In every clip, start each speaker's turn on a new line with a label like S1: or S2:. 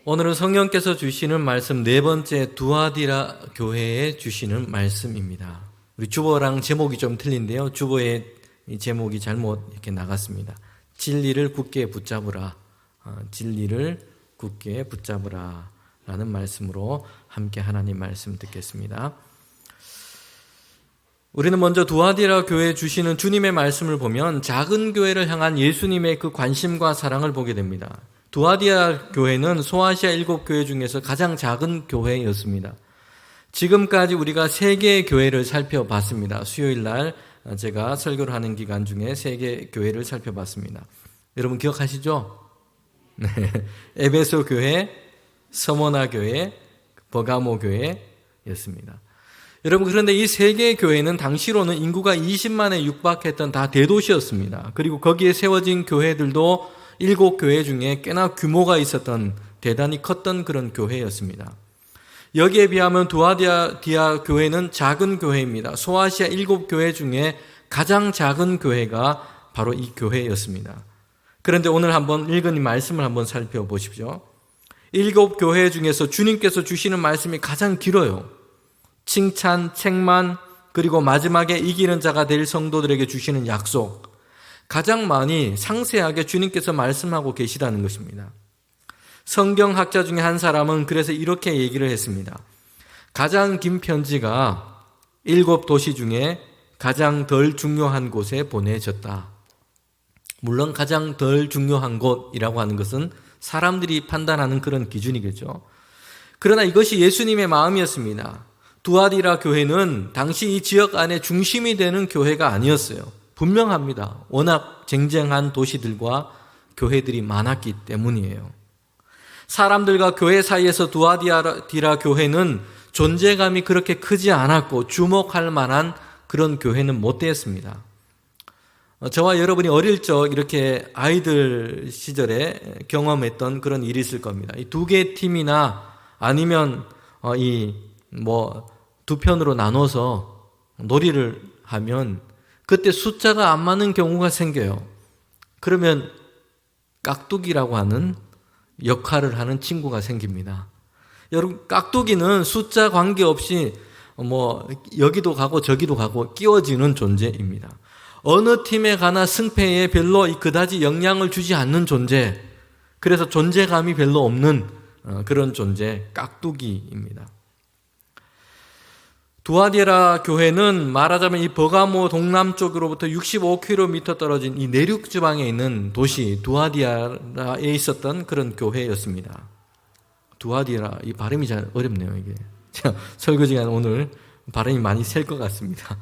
S1: 오늘은 성령께서 주시는 말씀 네 번째 두아디라 교회에 주시는 말씀입니다. 우리 주보랑 제목이 좀 틀린데요. 주보의 제목이 잘못 이렇게 나갔습니다. 진리를 굳게 붙잡으라. 진리를 굳게 붙잡으라. 라는 말씀으로 함께 하나님 말씀 듣겠습니다. 우리는 먼저 두아디라 교회에 주시는 주님의 말씀을 보면 작은 교회를 향한 예수님의 그 관심과 사랑을 보게 됩니다. 두아디라 교회는 소아시아 7교회 중에서 가장 작은 교회였습니다. 지금까지 우리가 3개의 교회를 살펴봤습니다. 수요일 날 제가 설교를 하는 기간 중에 3개의 교회를 살펴봤습니다. 여러분 기억하시죠? 네. 에베소 교회, 서머나 교회, 버가모 교회였습니다. 여러분 그런데 이 3개의 교회는 당시로는 인구가 20만에 육박했던 다 대도시였습니다. 그리고 거기에 세워진 교회들도 7교회 중에 꽤나 규모가 있었던 대단히 컸던 그런 교회였습니다. 여기에 비하면 두아디라 교회는 작은 교회입니다. 소아시아 7교회 중에 가장 작은 교회가 바로 이 교회였습니다. 그런데 오늘 한번 읽은 이 말씀을 한번 살펴보십시오. 7교회 중에서 주님께서 주시는 말씀이 가장 길어요. 칭찬, 책망, 그리고 마지막에 이기는 자가 될 성도들에게 주시는 약속, 가장 많이 상세하게 주님께서 말씀하고 계시다는 것입니다. 성경학자 중에 한 사람은 그래서 이렇게 얘기를 했습니다. 가장 긴 편지가 7도시 중에 가장 덜 중요한 곳에 보내졌다. 물론 가장 덜 중요한 곳이라고 하는 것은 사람들이 판단하는 그런 기준이겠죠. 그러나 이것이 예수님의 마음이었습니다. 두아디라 교회는 당시 이 지역 안에 중심이 되는 교회가 아니었어요. 분명합니다. 워낙 쟁쟁한 도시들과 교회들이 많았기 때문이에요. 사람들과 교회 사이에서 두아디라 교회는 존재감이 그렇게 크지 않았고 주목할 만한 그런 교회는 못 되었습니다. 저와 여러분이 어릴 적 이렇게 아이들 시절에 경험했던 그런 일이 있을 겁니다. 이 2개의 팀이나 아니면 두 편으로 나눠서 놀이를 하면 그때 숫자가 안 맞는 경우가 생겨요. 그러면 깍두기라고 하는 역할을 하는 친구가 생깁니다. 여러분 깍두기는 숫자 관계없이 여기도 가고 저기도 가고 끼워지는 존재입니다. 어느 팀에 가나 승패에 별로 그다지 영향을 주지 않는 존재, 그래서 존재감이 별로 없는 그런 존재, 깍두기입니다. 두아디라 교회는 말하자면 이 버가모 동남쪽으로부터 65km 떨어진 이 내륙 지방에 있는 도시 두아디라에 있었던 그런 교회였습니다. 두아디라, 이 발음이 잘 어렵네요, 이게. 제가 설교 시간 오늘 발음이 많이 셀 것 같습니다.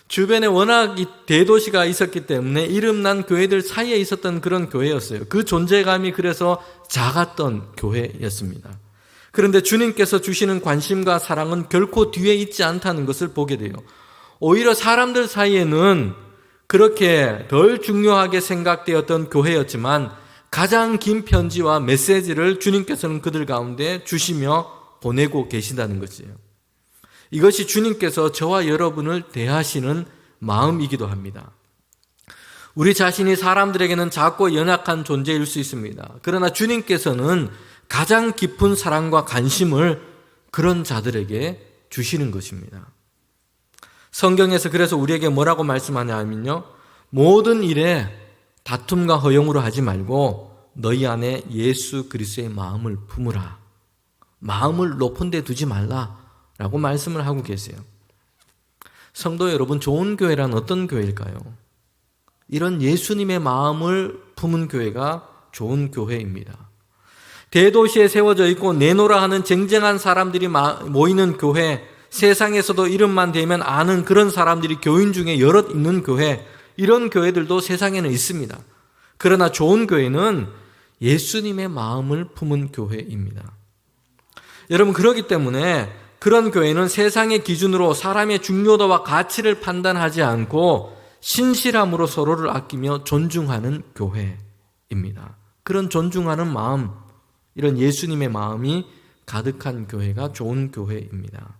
S1: 주변에 워낙 이 대도시가 있었기 때문에 이름난 교회들 사이에 있었던 그런 교회였어요. 그 존재감이 그래서 작았던 교회였습니다. 그런데 주님께서 주시는 관심과 사랑은 결코 뒤에 있지 않다는 것을 보게 돼요. 오히려 사람들 사이에는 그렇게 덜 중요하게 생각되었던 교회였지만 가장 긴 편지와 메시지를 주님께서는 그들 가운데 주시며 보내고 계신다는 것이에요. 이것이 주님께서 저와 여러분을 대하시는 마음이기도 합니다. 우리 자신이 사람들에게는 작고 연약한 존재일 수 있습니다. 그러나 주님께서는 가장 깊은 사랑과 관심을 그런 자들에게 주시는 것입니다. 성경에서 그래서 우리에게 뭐라고 말씀하냐면요, 모든 일에 다툼과 허용으로 하지 말고 너희 안에 예수 그리스도의 마음을 품으라. 마음을 높은 데 두지 말라라고 말씀을 하고 계세요. 성도 여러분, 좋은 교회란 어떤 교회일까요? 이런 예수님의 마음을 품은 교회가 좋은 교회입니다. 대도시에 세워져 있고 내노라 하는 쟁쟁한 사람들이 모이는 교회, 세상에서도 이름만 대면 아는 그런 사람들이 교인 중에 여럿 있는 교회, 이런 교회들도 세상에는 있습니다. 그러나 좋은 교회는 예수님의 마음을 품은 교회입니다. 여러분, 그렇기 때문에 그런 교회는 세상의 기준으로 사람의 중요도와 가치를 판단하지 않고 신실함으로 서로를 아끼며 존중하는 교회입니다. 그런 존중하는 마음, 이런 예수님의 마음이 가득한 교회가 좋은 교회입니다.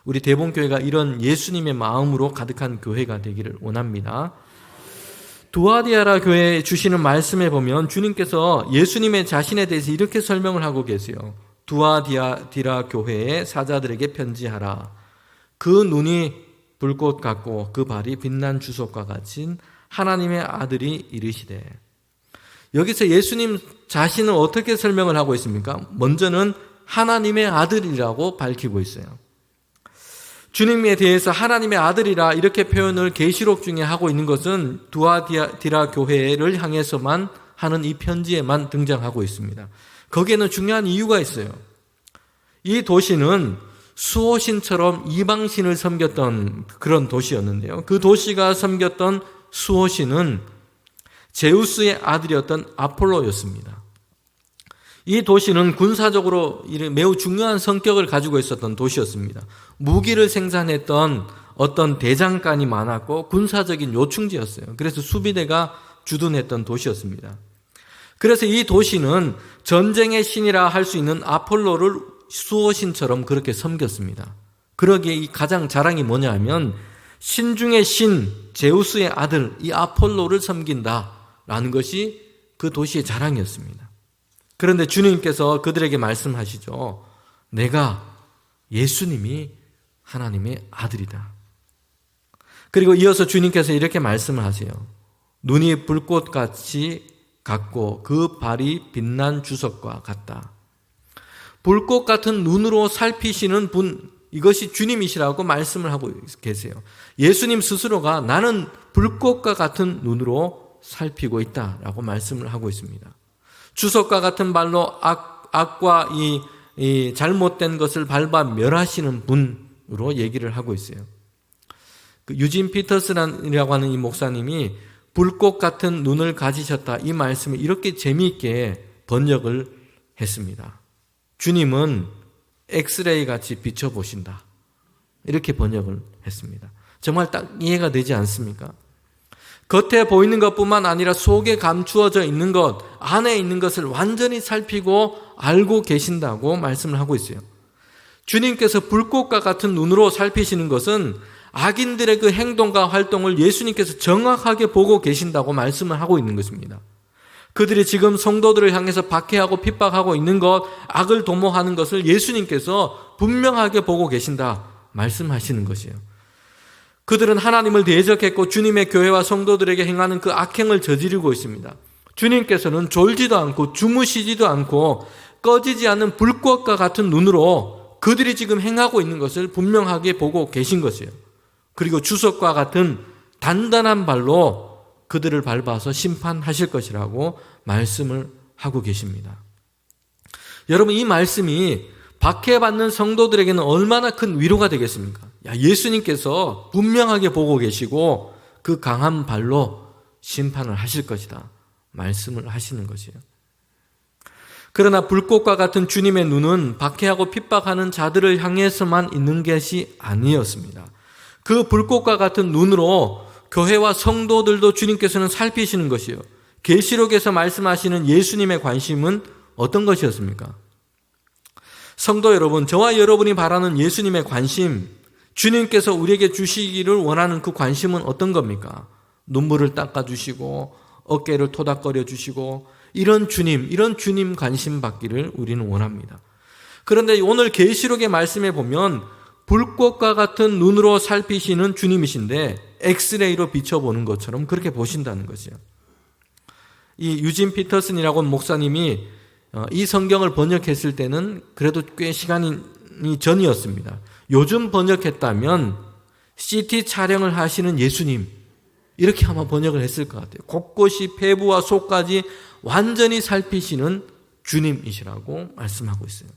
S1: 우리 대본교회가 이런 예수님의 마음으로 가득한 교회가 되기를 원합니다. 두아디아라 교회에 주시는 말씀에 보면 주님께서 예수님의 자신에 대해서 이렇게 설명을 하고 계세요. 두아디라 교회의 사자들에게 편지하라. 그 눈이 불꽃 같고 그 발이 빛난 주석과 같은 하나님의 아들이 이르시되. 여기서 예수님 자신을 어떻게 설명을 하고 있습니까? 먼저는 하나님의 아들이라고 밝히고 있어요. 주님에 대해서 하나님의 아들이라 이렇게 표현을 계시록 중에 하고 있는 것은 두아디라 교회를 향해서만 하는 이 편지에만 등장하고 있습니다. 거기에는 중요한 이유가 있어요. 이 도시는 수호신처럼 이방신을 섬겼던 그런 도시였는데요. 그 도시가 섬겼던 수호신은 제우스의 아들이었던 아폴로였습니다. 이 도시는 군사적으로 매우 중요한 성격을 가지고 있었던 도시였습니다. 무기를 생산했던 어떤 대장간이 많았고 군사적인 요충지였어요. 그래서 수비대가 주둔했던 도시였습니다. 그래서 이 도시는 전쟁의 신이라 할 수 있는 아폴로를 수호신처럼 그렇게 섬겼습니다. 그러기에 이 가장 자랑이 뭐냐 하면 신 중의 신, 제우스의 아들, 이 아폴로를 섬긴다라는 것이 그 도시의 자랑이었습니다. 그런데 주님께서 그들에게 말씀하시죠. 내가 예수님이 하나님의 아들이다. 그리고 이어서 주님께서 이렇게 말씀을 하세요. 눈이 불꽃같이 같고 그 발이 빛난 주석과 같다. 불꽃 같은 눈으로 살피시는 분, 이것이 주님이시라고 말씀을 하고 계세요. 예수님 스스로가 나는 불꽃과 같은 눈으로 살피고 있다라고 말씀을 하고 있습니다. 주석과 같은 발로 악과 이 잘못된 것을 밟아 멸하시는 분으로 얘기를 하고 있어요. 그 유진 피터슨이라고 하는 이 목사님이 불꽃 같은 눈을 가지셨다, 이 말씀을 이렇게 재미있게 번역을 했습니다. 주님은 엑스레이 같이 비춰보신다, 이렇게 번역을 했습니다. 정말 딱 이해가 되지 않습니까? 겉에 보이는 것뿐만 아니라 속에 감추어져 있는 것, 안에 있는 것을 완전히 살피고 알고 계신다고 말씀을 하고 있어요. 주님께서 불꽃과 같은 눈으로 살피시는 것은 악인들의 그 행동과 활동을 예수님께서 정확하게 보고 계신다고 말씀을 하고 있는 것입니다. 그들이 지금 성도들을 향해서 박해하고 핍박하고 있는 것, 악을 도모하는 것을 예수님께서 분명하게 보고 계신다 말씀하시는 것이에요. 그들은 하나님을 대적했고 주님의 교회와 성도들에게 행하는 그 악행을 저지르고 있습니다. 주님께서는 졸지도 않고 주무시지도 않고 꺼지지 않는 불꽃과 같은 눈으로 그들이 지금 행하고 있는 것을 분명하게 보고 계신 것이에요. 그리고 주석과 같은 단단한 발로 그들을 밟아서 심판하실 것이라고 말씀을 하고 계십니다. 여러분, 이 말씀이 박해받는 성도들에게는 얼마나 큰 위로가 되겠습니까? 예수님께서 분명하게 보고 계시고 그 강한 발로 심판을 하실 것이다 말씀을 하시는 것이에요. 그러나 불꽃과 같은 주님의 눈은 박해하고 핍박하는 자들을 향해서만 있는 것이 아니었습니다. 그 불꽃과 같은 눈으로 교회와 성도들도 주님께서는 살피시는 것이요. 계시록에서 말씀하시는 예수님의 관심은 어떤 것이었습니까? 성도 여러분, 저와 여러분이 바라는 예수님의 관심, 주님께서 우리에게 주시기를 원하는 그 관심은 어떤 겁니까? 눈물을 닦아주시고 어깨를 토닥거려 주시고 이런 주님 관심 받기를 우리는 원합니다. 그런데 오늘 계시록의 말씀에 보면 불꽃과 같은 눈으로 살피시는 주님이신데 엑스레이로 비춰보는 것처럼 그렇게 보신다는 것이요. 이 유진 피터슨이라고 하는 목사님이 이 성경을 번역했을 때는 그래도 꽤 시간이 전이었습니다. 요즘 번역했다면 CT 촬영을 하시는 예수님, 이렇게 아마 번역을 했을 것 같아요. 곳곳이 폐부와 속까지 완전히 살피시는 주님이시라고 말씀하고 있어요.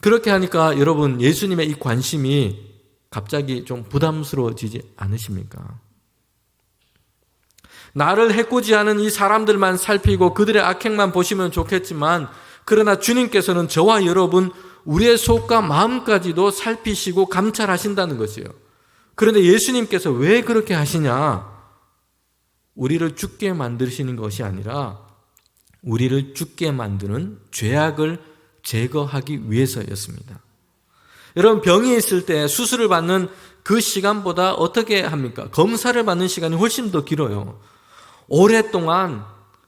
S1: 그렇게 하니까 여러분, 예수님의 이 관심이 갑자기 좀 부담스러워지지 않으십니까? 나를 해코지하는 이 사람들만 살피고 그들의 악행만 보시면 좋겠지만, 그러나 주님께서는 저와 여러분, 우리의 속과 마음까지도 살피시고 감찰하신다는 것이에요. 그런데 예수님께서 왜 그렇게 하시냐? 우리를 죽게 만드시는 것이 아니라 우리를 죽게 만드는 죄악을 제거하기 위해서였습니다. 여러분, 병이 있을 때 수술을 받는 그 시간보다 어떻게 합니까? 검사를 받는 시간이 훨씬 더 길어요. 오랫동안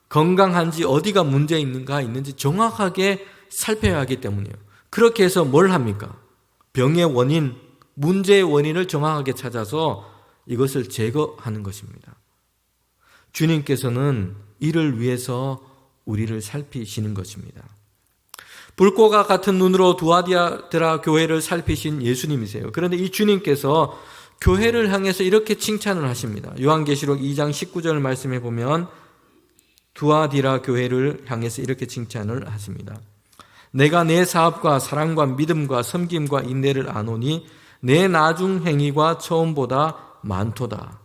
S1: 건강한지 어디가 문제 있는지 정확하게 살펴야 하기 때문이에요. 그렇게 해서 뭘 합니까? 병의 원인, 문제의 원인을 정확하게 찾아서 이것을 제거하는 것입니다. 주님께서는 이를 위해서 우리를 살피시는 것입니다. 불꽃과 같은 눈으로 두아디라 교회를 살피신 예수님이세요. 그런데 이 주님께서 교회를 향해서 이렇게 칭찬을 하십니다. 요한계시록 2장 19절 말씀해 보면 두아디라 교회를 향해서 이렇게 칭찬을 하십니다. 내가 내 사업과 사랑과 믿음과 섬김과 인내를 아노니 내 나중 행위가 처음보다 많도다.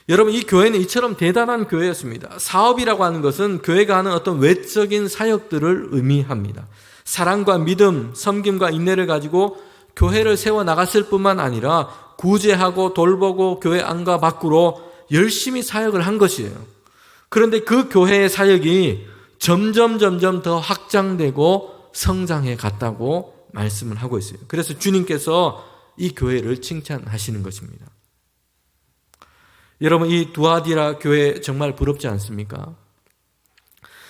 S1: 여러분, 이 교회는 이처럼 대단한 교회였습니다. 사업이라고 하는 것은 교회가 하는 어떤 외적인 사역들을 의미합니다. 사랑과 믿음, 섬김과 인내를 가지고 교회를 세워나갔을 뿐만 아니라 구제하고 돌보고 교회 안과 밖으로 열심히 사역을 한 것이에요. 그런데 그 교회의 사역이 점점 더 확장되고 성장해 갔다고 말씀을 하고 있어요. 그래서 주님께서 이 교회를 칭찬하시는 것입니다. 여러분, 이 두아디라 교회 정말 부럽지 않습니까?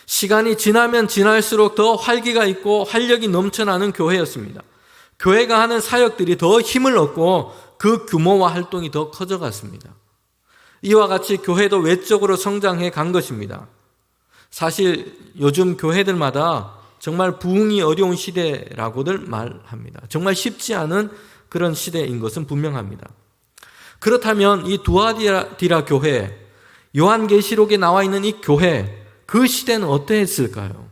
S1: 시간이 지나면 지날수록 더 활기가 있고 활력이 넘쳐나는 교회였습니다. 교회가 하는 사역들이 더 힘을 얻고 그 규모와 활동이 더 커져갔습니다. 이와 같이 교회도 외적으로 성장해 간 것입니다. 사실 요즘 교회들마다 정말 부흥이 어려운 시대라고들 말합니다. 정말 쉽지 않은 그런 시대인 것은 분명합니다. 그렇다면 이 두아디라 교회, 요한계시록에 나와 있는 이 교회, 그 시대는 어떠했을까요?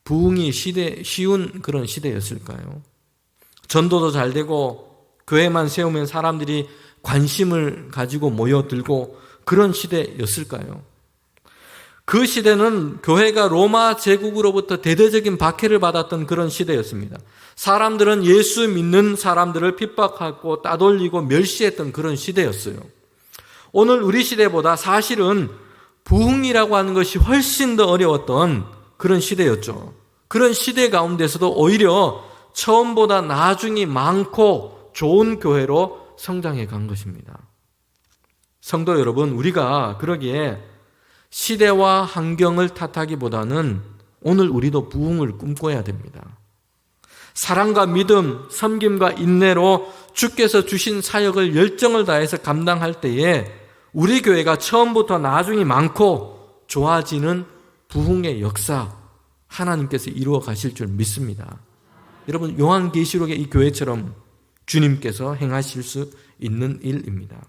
S1: 부흥이 쉬운 그런 시대였을까요? 전도도 잘 되고 교회만 세우면 사람들이 관심을 가지고 모여들고 그런 시대였을까요? 그 시대는 교회가 로마 제국으로부터 대대적인 박해를 받았던 그런 시대였습니다. 사람들은 예수 믿는 사람들을 핍박하고 따돌리고 멸시했던 그런 시대였어요. 오늘 우리 시대보다 사실은 부흥이라고 하는 것이 훨씬 더 어려웠던 그런 시대였죠. 그런 시대 가운데서도 오히려 처음보다 나중이 많고 좋은 교회로 성장해 간 것입니다. 성도 여러분, 우리가 그러기에 시대와 환경을 탓하기보다는 오늘 우리도 부흥을 꿈꿔야 됩니다. 사랑과 믿음, 섬김과 인내로 주께서 주신 사역을 열정을 다해서 감당할 때에 우리 교회가 처음부터 나중이 많고 좋아지는 부흥의 역사 하나님께서 이루어 가실 줄 믿습니다. 여러분, 요한계시록의 이 교회처럼 주님께서 행하실 수 있는 일입니다.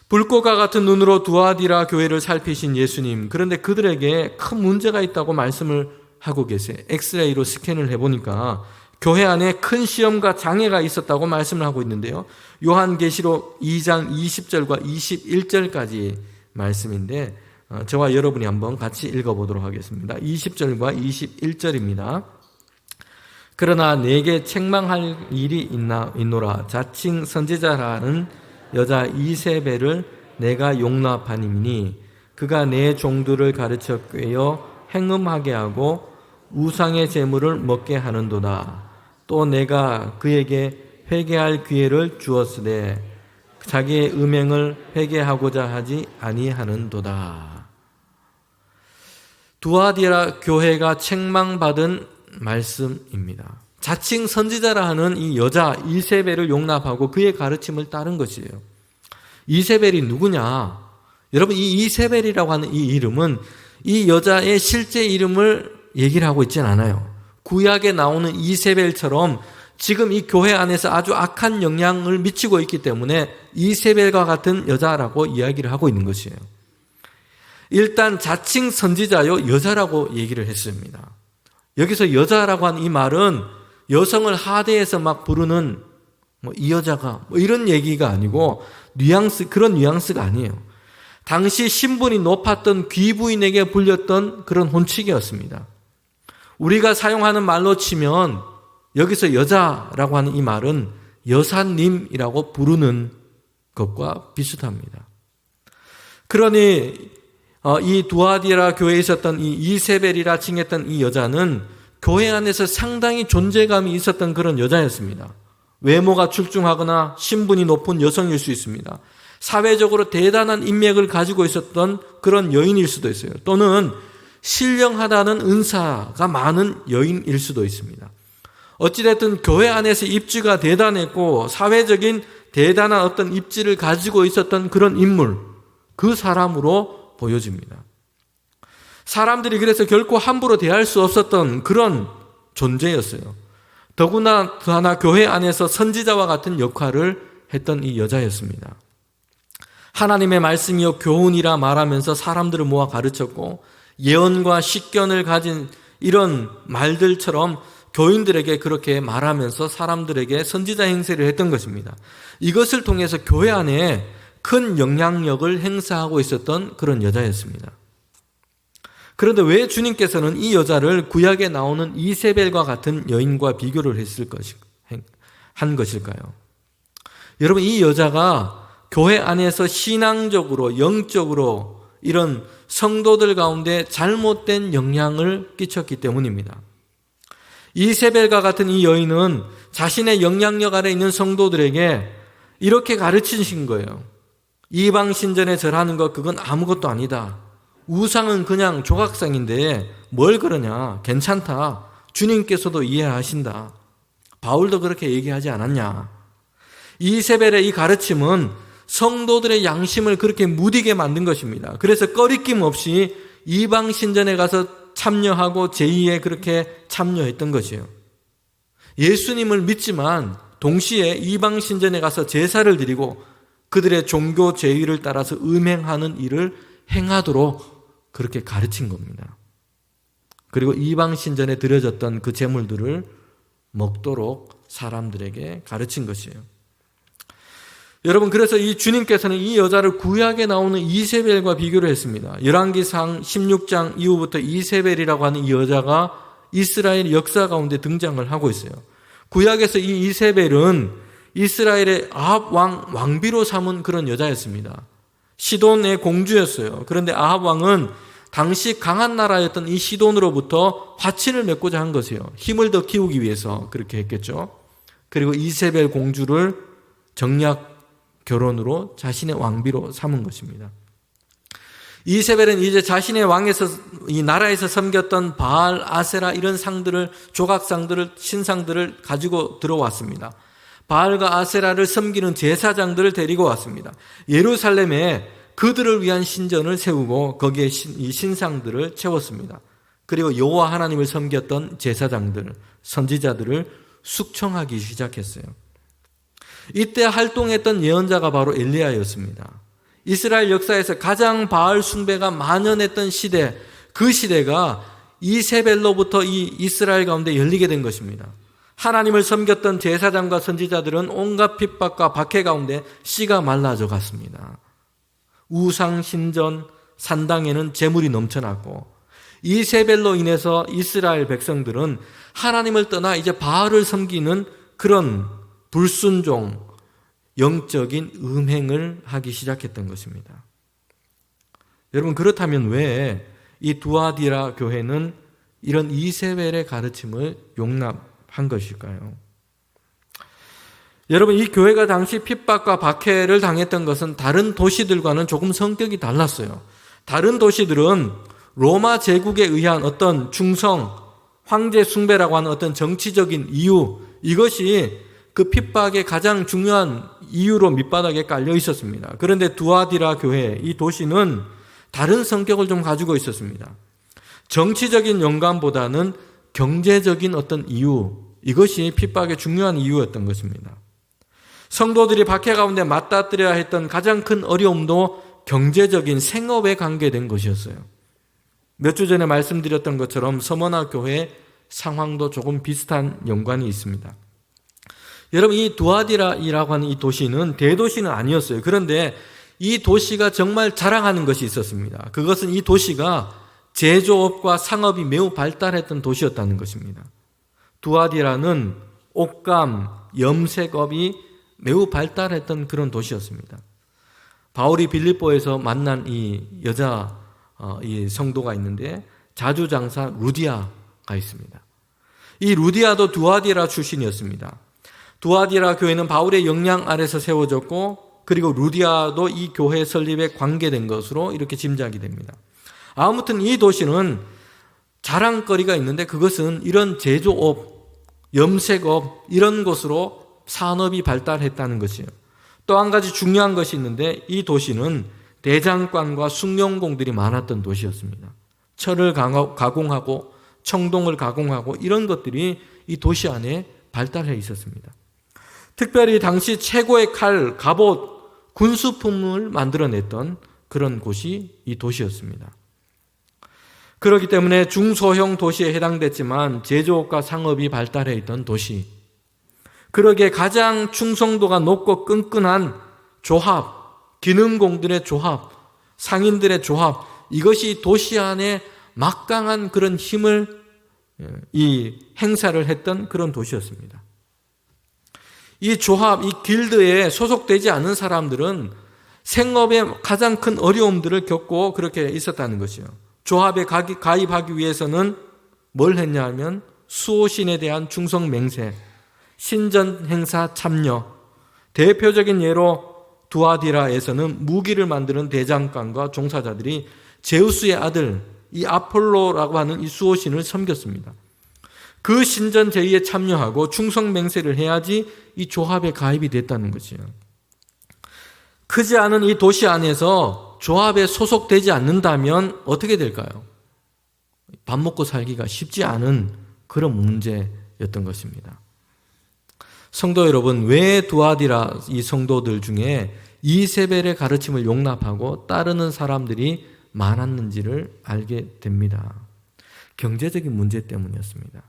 S1: 불꽃과 같은 눈으로 두아디라 교회를 살피신 예수님, 그런데 그들에게 큰 문제가 있다고 말씀을 하고 계세요. 엑스레이로 스캔을 해보니까 교회 안에 큰 시험과 장애가 있었다고 말씀을 하고 있는데요. 요한계시록 2장 20절과 21절까지 말씀인데 저와 여러분이 한번 같이 읽어보도록 하겠습니다. 20절과 21절입니다. 그러나 내게 책망할 일이 있노라. 자칭 선지자라는 여자 이세벨을 내가 용납하니니 그가 내 종들을 가르쳐 꿰어 행음하게 하고 우상의 제물을 먹게 하는도다. 또 내가 그에게 회개할 기회를 주었으되 자기의 음행을 회개하고자 하지 아니하는도다. 두아디라 교회가 책망받은 말씀입니다. 자칭 선지자라 하는 이 여자 이세벨을 용납하고 그의 가르침을 따른 것이에요. 이세벨이 누구냐? 여러분, 이 이세벨이라고 하는 이 이름은 이 여자의 실제 이름을 얘기를 하고 있진 않아요. 구약에 나오는 이세벨처럼 지금 이 교회 안에서 아주 악한 영향을 미치고 있기 때문에 이세벨과 같은 여자라고 이야기를 하고 있는 것이에요. 일단 자칭 선지자요, 여자라고 얘기를 했습니다. 여기서 여자라고 하는 이 말은 여성을 하대해서 막 부르는 이 여자가 이런 얘기가 아니고 그런 뉘앙스가 아니에요. 당시 신분이 높았던 귀부인에게 불렸던 그런 혼칭이었습니다. 우리가 사용하는 말로 치면 여기서 여자라고 하는 이 말은 여사님이라고 부르는 것과 비슷합니다. 그러니 이 두아디라 교회에 있었던 이 이세벨이라 칭했던 이 여자는 교회 안에서 상당히 존재감이 있었던 그런 여자였습니다. 외모가 출중하거나 신분이 높은 여성일 수 있습니다. 사회적으로 대단한 인맥을 가지고 있었던 그런 여인일 수도 있어요. 또는 신령하다는 은사가 많은 여인일 수도 있습니다. 어찌됐든 교회 안에서 입지가 대단했고 사회적인 대단한 어떤 입지를 가지고 있었던 그런 인물, 그 사람으로 보여집니다. 사람들이 그래서 결코 함부로 대할 수 없었던 그런 존재였어요. 더구나 교회 안에서 선지자와 같은 역할을 했던 이 여자였습니다. 하나님의 말씀이요 교훈이라 말하면서 사람들을 모아 가르쳤고 예언과 식견을 가진 이런 말들처럼 교인들에게 그렇게 말하면서 사람들에게 선지자 행세를 했던 것입니다. 이것을 통해서 교회 안에 큰 영향력을 행사하고 있었던 그런 여자였습니다. 그런데 왜 주님께서는 이 여자를 구약에 나오는 이세벨과 같은 여인과 비교를 한 것일까요? 여러분, 이 여자가 교회 안에서 신앙적으로, 영적으로 이런 성도들 가운데 잘못된 영향을 끼쳤기 때문입니다. 이세벨과 같은 이 여인은 자신의 영향력 아래 있는 성도들에게 이렇게 가르치신 거예요. 이방 신전에 절하는 것 그건 아무것도 아니다. 우상은 그냥 조각상인데 뭘 그러냐. 괜찮다. 주님께서도 이해하신다. 바울도 그렇게 얘기하지 않았냐. 이세벨의 이 가르침은 성도들의 양심을 그렇게 무디게 만든 것입니다. 그래서 꺼리낌 없이 이방 신전에 가서 참여하고 제2에 그렇게 참여했던 것이에요. 예수님을 믿지만 동시에 이방 신전에 가서 제사를 드리고 그들의 종교 제의를 따라서 음행하는 일을 행하도록 그렇게 가르친 겁니다. 그리고 이방 신전에 드려졌던 그 제물들을 먹도록 사람들에게 가르친 것이에요. 여러분, 그래서 이 주님께서는 이 여자를 구약에 나오는 이세벨과 비교를 했습니다. 열왕기상 16장 이후부터 이세벨이라고 하는 이 여자가 이스라엘 역사 가운데 등장을 하고 있어요. 구약에서 이 이세벨은 이스라엘의 아합 왕비로 삼은 그런 여자였습니다. 시돈의 공주였어요. 그런데 아합 왕은 당시 강한 나라였던 이 시돈으로부터 화친을 맺고자 한 것이에요. 힘을 더 키우기 위해서 그렇게 했겠죠. 그리고 이세벨 공주를 정략 결혼으로 자신의 왕비로 삼은 것입니다. 이세벨은 이제 자신의 왕에서 이 나라에서 섬겼던 바알, 아세라 이런 상들을, 조각상들을, 신상들을 가지고 들어왔습니다. 바알과 아세라를 섬기는 제사장들을 데리고 왔습니다. 예루살렘에 그들을 위한 신전을 세우고 거기에 이 신상들을 채웠습니다. 그리고 여호와 하나님을 섬겼던 제사장들, 선지자들을 숙청하기 시작했어요. 이때 활동했던 예언자가 바로 엘리야였습니다. 이스라엘 역사에서 가장 바알 숭배가 만연했던 시대, 그 시대가 이세벨로부터 이 이스라엘 가운데 열리게 된 것입니다. 하나님을 섬겼던 제사장과 선지자들은 온갖 핍박과 박해 가운데 씨가 말라져 갔습니다. 우상 신전 산당에는 재물이 넘쳐났고 이세벨로 인해서 이스라엘 백성들은 하나님을 떠나 이제 바알을 섬기는 그런 불순종, 영적인 음행을 하기 시작했던 것입니다. 여러분, 그렇다면 왜 이 두아디라 교회는 이런 이세벨의 가르침을 용납한 것일까요? 여러분, 이 교회가 당시 핍박과 박해를 당했던 것은 다른 도시들과는 조금 성격이 달랐어요. 다른 도시들은 로마 제국에 의한 어떤 충성, 황제 숭배라고 하는 어떤 정치적인 이유, 이것이 그 핍박의 가장 중요한 이유로 밑바닥에 깔려 있었습니다. 그런데 두아디라 교회, 이 도시는 다른 성격을 좀 가지고 있었습니다. 정치적인 영감보다는 경제적인 어떤 이유, 이것이 핍박의 중요한 이유였던 것입니다. 성도들이 박해 가운데 맞닥뜨려야 했던 가장 큰 어려움도 경제적인 생업에 관계된 것이었어요. 몇 주 전에 말씀드렸던 것처럼 서머나 교회의 상황도 조금 비슷한 연관이 있습니다. 여러분, 이 두아디라이라고 하는 이 도시는 대도시는 아니었어요. 그런데 이 도시가 정말 자랑하는 것이 있었습니다. 그것은 이 도시가 제조업과 상업이 매우 발달했던 도시였다는 것입니다. 두아디라는 옷감, 염색업이 매우 발달했던 그런 도시였습니다. 바울이 빌립보에서 만난 이 여자 이 성도가 있는데 자주장사 루디아가 있습니다. 이 루디아도 두아디라 출신이었습니다. 두아디라 교회는 바울의 영향 아래서 세워졌고 그리고 루디아도 이 교회 설립에 관계된 것으로 이렇게 짐작이 됩니다. 아무튼 이 도시는 자랑거리가 있는데 그것은 이런 제조업, 염색업 이런 것으로 산업이 발달했다는 것이에요. 또 한 가지 중요한 것이 있는데 이 도시는 대장간과 숭늉공들이 많았던 도시였습니다. 철을 가공하고 청동을 가공하고 이런 것들이 이 도시 안에 발달해 있었습니다. 특별히 당시 최고의 칼, 갑옷, 군수품을 만들어냈던 그런 곳이 이 도시였습니다. 그렇기 때문에 중소형 도시에 해당됐지만 제조업과 상업이 발달해 있던 도시, 그러기에 가장 충성도가 높고 끈끈한 조합, 기능공들의 조합, 상인들의 조합, 이것이 도시 안에 막강한 그런 힘을 행사를 했던 그런 도시였습니다. 이 조합, 이 길드에 소속되지 않은 사람들은 생업에 가장 큰 어려움들을 겪고 그렇게 있었다는 것이요. 조합에 가입하기 위해서는 뭘 했냐 하면 수호신에 대한 충성 맹세, 신전 행사 참여, 대표적인 예로 두아디라에서는 무기를 만드는 대장간과 종사자들이 제우스의 아들 이 아폴로라고 하는 이 수호신을 섬겼습니다. 그 신전 제의에 참여하고 충성 맹세를 해야지 이 조합에 가입이 됐다는 것이에요. 크지 않은 이 도시 안에서 조합에 소속되지 않는다면 어떻게 될까요? 밥 먹고 살기가 쉽지 않은 그런 문제였던 것입니다. 성도 여러분, 왜 두아디라 이 성도들 중에 이세벨의 가르침을 용납하고 따르는 사람들이 많았는지를 알게 됩니다. 경제적인 문제 때문이었습니다.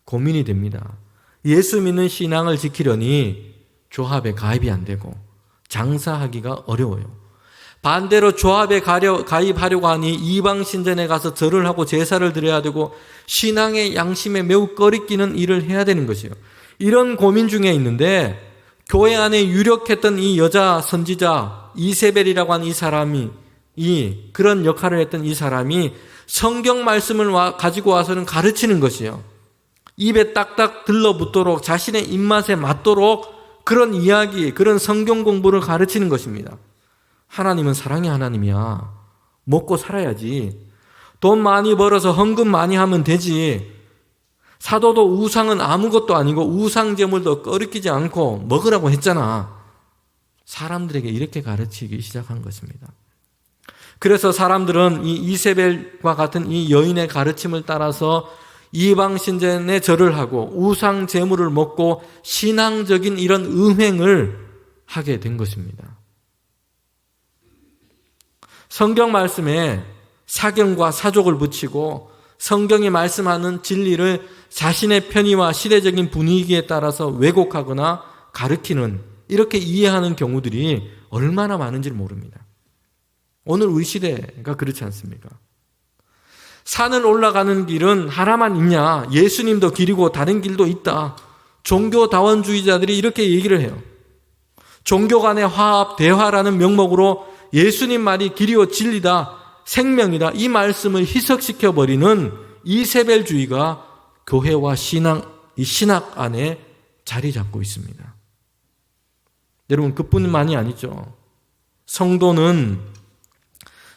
S1: 고민이 됩니다. 예수 믿는 신앙을 지키려니 조합에 가입이 안 되고 장사하기가 어려워요. 반대로 조합에 가입하려고 하니 이방 신전에 가서 절을 하고 제사를 드려야 되고 신앙의 양심에 매우 꺼리끼는 일을 해야 되는 것이에요. 이런 고민 중에 있는데 교회 안에 유력했던 이 여자 선지자 이세벨이라고 하는 이 사람이 그런 역할을 했던 이 사람이 성경 말씀을 가지고 와서는 가르치는 것이에요. 입에 딱딱 들러붙도록 자신의 입맛에 맞도록 그런 이야기, 그런 성경 공부를 가르치는 것입니다. 하나님은 사랑의 하나님이야. 먹고 살아야지. 돈 많이 벌어서 헌금 많이 하면 되지. 사도도 우상은 아무것도 아니고 우상 제물도 꺼리끼지 않고 먹으라고 했잖아. 사람들에게 이렇게 가르치기 시작한 것입니다. 그래서 사람들은 이 이세벨과 같은 이 여인의 가르침을 따라서 이방 신전에 절을 하고 우상 제물을 먹고 신앙적인 이런 음행을 하게 된 것입니다. 성경 말씀에 사경과 사족을 붙이고 성경이 말씀하는 진리를 자신의 편의와 시대적인 분위기에 따라서 왜곡하거나 가르치는, 이렇게 이해하는 경우들이 얼마나 많은지를 모릅니다. 오늘 우리 시대가 그렇지 않습니까? 산을 올라가는 길은 하나만 있냐? 예수님도 길이고 다른 길도 있다. 종교다원주의자들이 이렇게 얘기를 해요. 종교 간의 화합, 대화라는 명목으로 예수님 말이 길이요 진리다, 생명이다, 이 말씀을 희석시켜버리는 이세벨주의가 교회와 이 신학 안에 자리 잡고 있습니다. 여러분, 그뿐만이 아니죠. 성도는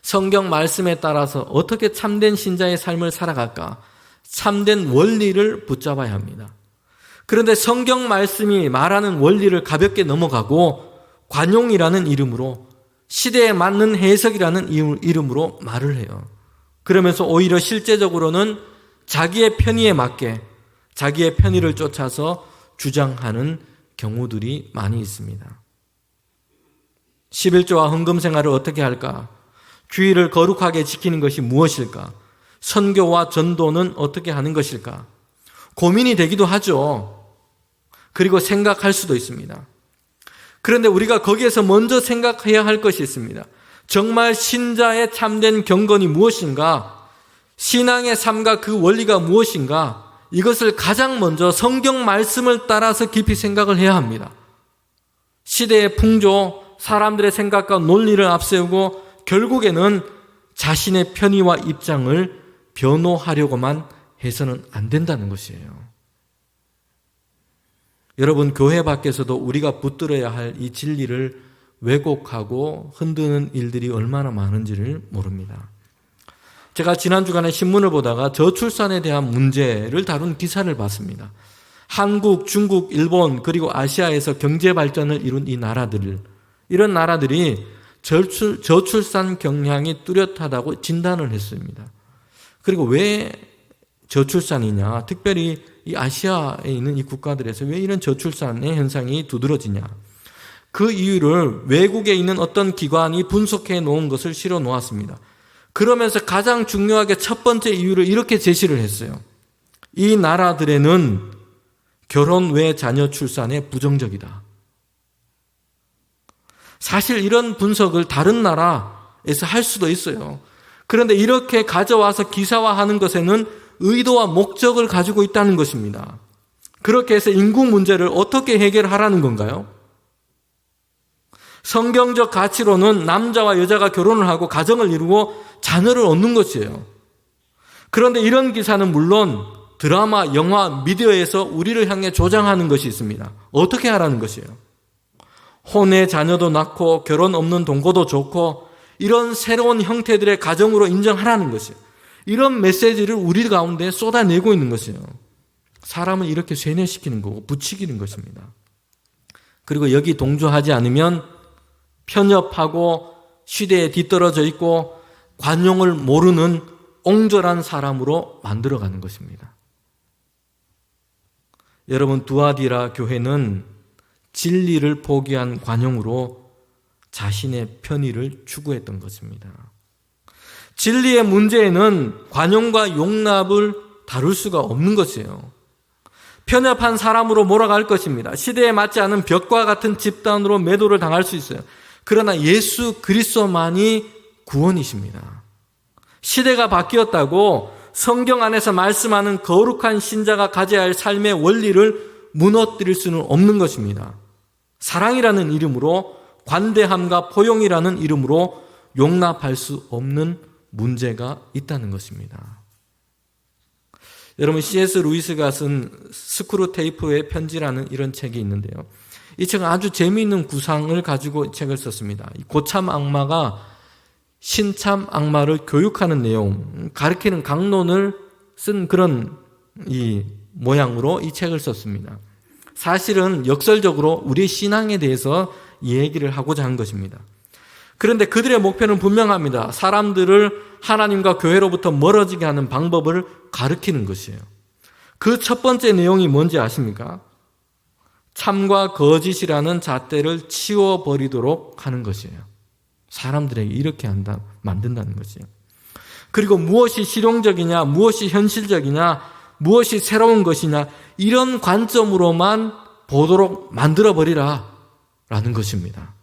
S1: 성경 말씀에 따라서 어떻게 참된 신자의 삶을 살아갈까? 참된 원리를 붙잡아야 합니다. 그런데 성경 말씀이 말하는 원리를 가볍게 넘어가고 관용이라는 이름으로, 시대에 맞는 해석이라는 이름으로 말을 해요. 그러면서 오히려 실제적으로는 자기의 편의에 맞게 자기의 편의를 쫓아서 주장하는 경우들이 많이 있습니다. 11조와 헌금 생활을 어떻게 할까? 주의를 거룩하게 지키는 것이 무엇일까? 선교와 전도는 어떻게 하는 것일까? 고민이 되기도 하죠. 그리고 생각할 수도 있습니다. 그런데 우리가 거기에서 먼저 생각해야 할 것이 있습니다. 정말 신자의 참된 경건이 무엇인가? 신앙의 삶과 그 원리가 무엇인가? 이것을 가장 먼저 성경 말씀을 따라서 깊이 생각을 해야 합니다. 시대의 풍조, 사람들의 생각과 논리를 앞세우고 결국에는 자신의 편의와 입장을 변호하려고만 해서는 안 된다는 것이에요. 여러분, 교회 밖에서도 우리가 붙들어야 할 이 진리를 왜곡하고 흔드는 일들이 얼마나 많은지를 모릅니다. 제가 지난 주간에 신문을 보다가 저출산에 대한 문제를 다룬 기사를 봤습니다. 한국, 중국, 일본 그리고 아시아에서 경제 발전을 이룬 이런 나라들이 저출산 경향이 뚜렷하다고 진단을 했습니다. 그리고 왜 저출산이냐, 특별히 이 아시아에 있는 이 국가들에서 왜 이런 저출산의 현상이 두드러지냐, 그 이유를 외국에 있는 어떤 기관이 분석해 놓은 것을 실어 놓았습니다. 그러면서 가장 중요하게 첫 번째 이유를 이렇게 제시를 했어요. 이 나라들에는 결혼 외 자녀 출산에 부정적이다. 사실 이런 분석을 다른 나라에서 할 수도 있어요. 그런데 이렇게 가져와서 기사화하는 것에는 의도와 목적을 가지고 있다는 것입니다. 그렇게 해서 인구 문제를 어떻게 해결하라는 건가요? 성경적 가치로는 남자와 여자가 결혼을 하고 가정을 이루고 자녀를 얻는 것이에요. 그런데 이런 기사는 물론 드라마, 영화, 미디어에서 우리를 향해 조장하는 것이 있습니다. 어떻게 하라는 것이에요? 혼외 자녀도 낳고 결혼 없는 동거도 좋고 이런 새로운 형태들의 가정으로 인정하라는 것이에요. 이런 메시지를 우리 가운데 쏟아내고 있는 것이에요. 사람을 이렇게 세뇌시키는 거고 부추기는 것입니다. 그리고 여기 동조하지 않으면 편협하고 시대에 뒤떨어져 있고 관용을 모르는 옹졸한 사람으로 만들어가는 것입니다. 여러분, 두아디라 교회는 진리를 포기한 관용으로 자신의 편의를 추구했던 것입니다. 진리의 문제에는 관용과 용납을 다룰 수가 없는 것이에요. 편협한 사람으로 몰아갈 것입니다. 시대에 맞지 않은 벽과 같은 집단으로 매도를 당할 수 있어요. 그러나 예수 그리스도만이 구원이십니다. 시대가 바뀌었다고 성경 안에서 말씀하는 거룩한 신자가 가져야 할 삶의 원리를 무너뜨릴 수는 없는 것입니다. 사랑이라는 이름으로, 관대함과 포용이라는 이름으로 용납할 수 없는 문제가 있다는 것입니다. 여러분, C.S. 루이스가 쓴 스크루테이프의 편지라는 이런 책이 있는데요. 이 책은 아주 재미있는 구상을 가지고 이 책을 썼습니다. 고참 악마가 신참 악마를 교육하는 내용, 가르치는 강론을 쓴 그런 이 모양으로 이 책을 썼습니다. 사실은 역설적으로 우리의 신앙에 대해서 얘기를 하고자 한 것입니다. 그런데 그들의 목표는 분명합니다. 사람들을 하나님과 교회로부터 멀어지게 하는 방법을 가르치는 것이에요. 그 첫 번째 내용이 뭔지 아십니까? 참과 거짓이라는 잣대를 치워버리도록 하는 것이에요. 사람들에게 이렇게 만든다는 것이에요. 그리고 무엇이 실용적이냐, 무엇이 현실적이냐, 무엇이 새로운 것이냐, 이런 관점으로만 보도록 만들어버리라 라는 것입니다.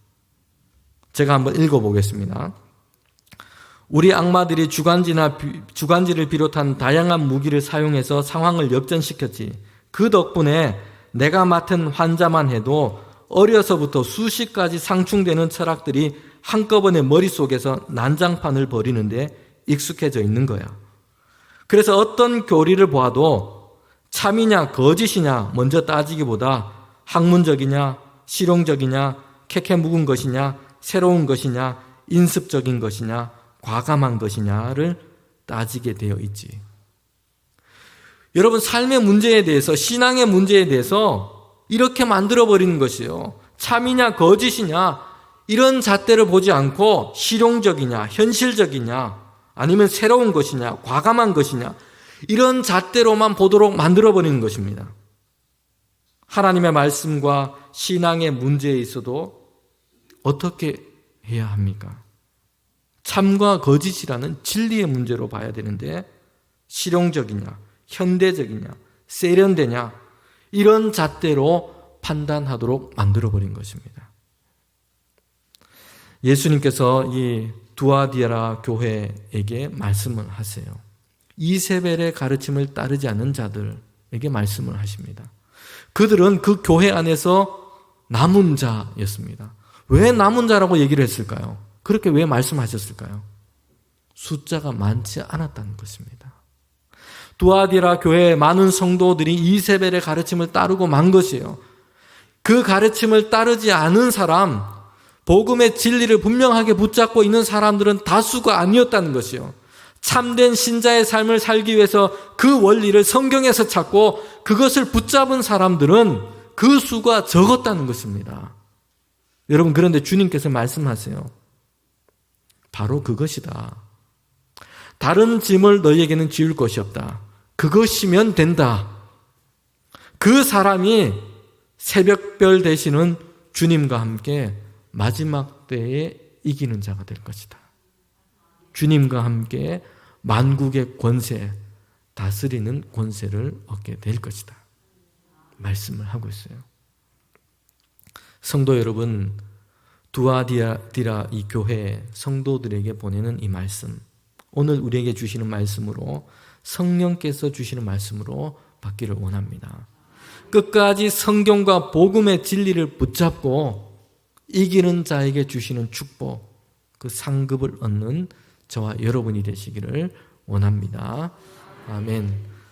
S1: 제가 한번 읽어보겠습니다. 우리 악마들이 주간지를 비롯한 다양한 무기를 사용해서 상황을 역전시켰지. 그 덕분에 내가 맡은 환자만 해도 어려서부터 수십 가지 상충되는 철학들이 한꺼번에 머릿속에서 난장판을 벌이는데 익숙해져 있는 거야. 그래서 어떤 교리를 보아도 참이냐 거짓이냐 먼저 따지기보다 학문적이냐 실용적이냐 캐캐 묵은 것이냐 새로운 것이냐 인습적인 것이냐 과감한 것이냐를 따지게 되어 있지. 여러분, 삶의 문제에 대해서, 신앙의 문제에 대해서 이렇게 만들어버리는 것이에요. 참이냐 거짓이냐 이런 잣대를 보지 않고 실용적이냐 현실적이냐 아니면 새로운 것이냐 과감한 것이냐 이런 잣대로만 보도록 만들어버리는 것입니다. 하나님의 말씀과 신앙의 문제에 있어도 어떻게 해야 합니까? 참과 거짓이라는 진리의 문제로 봐야 되는데 실용적이냐 현대적이냐 세련되냐 이런 잣대로 판단하도록 만들어버린 것입니다. 예수님께서 이 두아디라 교회에게 말씀을 하세요. 이세벨의 가르침을 따르지 않는 자들에게 말씀을 하십니다. 그들은 그 교회 안에서 남은 자였습니다. 왜 남은 자라고 얘기를 했을까요? 그렇게 왜 말씀하셨을까요? 숫자가 많지 않았다는 것입니다. 두아디라 교회의 많은 성도들이 이세벨의 가르침을 따르고 만 것이에요. 그 가르침을 따르지 않은 사람, 복음의 진리를 분명하게 붙잡고 있는 사람들은 다수가 아니었다는 것이요. 참된 신자의 삶을 살기 위해서 그 원리를 성경에서 찾고 그것을 붙잡은 사람들은 그 수가 적었다는 것입니다. 여러분, 그런데 주님께서 말씀하세요. 바로 그것이다. 다른 짐을 너희에게는 지울 것이 없다. 그것이면 된다. 그 사람이 새벽별 되시는 주님과 함께 마지막 때에 이기는 자가 될 것이다. 주님과 함께 만국의 권세, 다스리는 권세를 얻게 될 것이다. 말씀을 하고 있어요. 성도 여러분, 두아디라 이 교회 성도들에게 보내는 이 말씀, 오늘 우리에게 주시는 말씀으로, 성령께서 주시는 말씀으로 받기를 원합니다. 끝까지 성경과 복음의 진리를 붙잡고 이기는 자에게 주시는 축복, 그 상급을 얻는 저와 여러분이 되시기를 원합니다. 아멘.